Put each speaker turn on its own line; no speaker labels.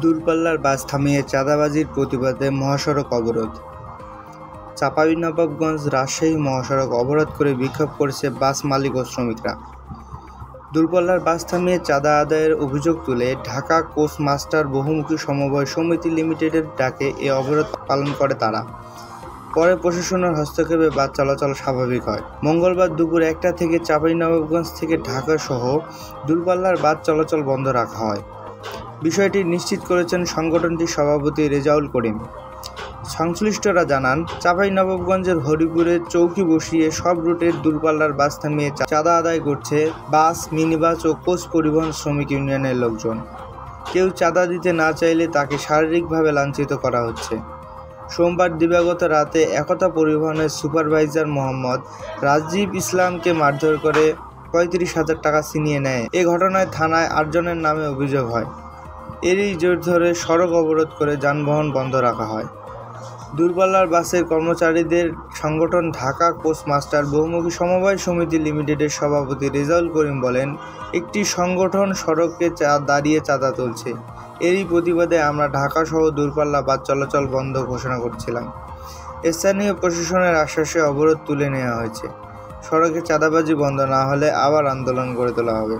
দূরপাল্লার বাস থামিয়ে চাঁদাবাজির প্রতিবাদে মহাসড়ক অবরোধ। চাঁপাইনবাবগঞ্জ রাজশাহী মহাসড়ক অবরোধ করে বিক্ষোভ করেছে বাস মালিক ও শ্রমিকরা। দূরপাল্লার বাস থামিয়ে চাঁদা আদায়ের অভিযোগ তুলে ঢাকা কোচ মাস্টার বহুমুখী সমবায় সমিতি লিমিটেডের ডাকে এ অবরোধ পালন করে তারা। পরে প্রশাসনের হস্তক্ষেপে বাস চলাচল স্বাভাবিক হয়। মঙ্গলবার দুপুর 1টা থেকে চাঁপাইনবাবগঞ্জ থেকে ঢাকা সহ দূরপাল্লার বাস চলাচল বন্ধ রাখা হয়। বিষয়টি নিশ্চিত করেছেন সংগঠনটির সভাপতি রেজাউল করিম। সংশ্লিষ্টরা জানান, চাঁপাইনবাবগঞ্জের হরিপুরে চৌকি বসিয়ে সব রুটের দূরপাল্লার বাস থামিয়ে চাঁদা আদায় করছে বাস, মিনিবাস ও কোচ পরিবহন শ্রমিক ইউনিয়নের লোকজন। কেউ চাঁদা দিতে না চাইলে তাকে শারীরিকভাবে লাঞ্ছিত করা হচ্ছে। সোমবার দিবাগত রাতে একতা পরিবহনের সুপারভাইজার মোহাম্মদ রাজীব ইসলামকে মারধর করে 35,000 টাকা ছিনিয়ে নেয়। এ ঘটনায় থানায় 8 জনের নামে অভিযোগ হয়। এরই জের ধরে সড়ক অবরোধ করে যানবাহন বন্ধ রাখা হয়। দূরপাল্লার বাসের কর্মচারীদের সংগঠন ঢাকা কোচ মাস্টার বহুমুখী সমবায় সমিতি লিমিটেডের সভাপতি রেজাউল করিম বলেন, একটি সংগঠন সড়কে দাঁড়িয়ে চাঁদা তুলছে। এরই প্রতিবাদে আমরা ঢাকা সহ দূরপাল্লা বাস চলাচল বন্ধ ঘোষণা করছিলাম। স্থানীয় প্রশাসনের আশ্বাসে অবরোধ তুলে নেওয়া হয়েছে। সড়কে চাঁদাবাজি বন্ধ না হলে আবার আন্দোলন গড়ে তোলা হবে।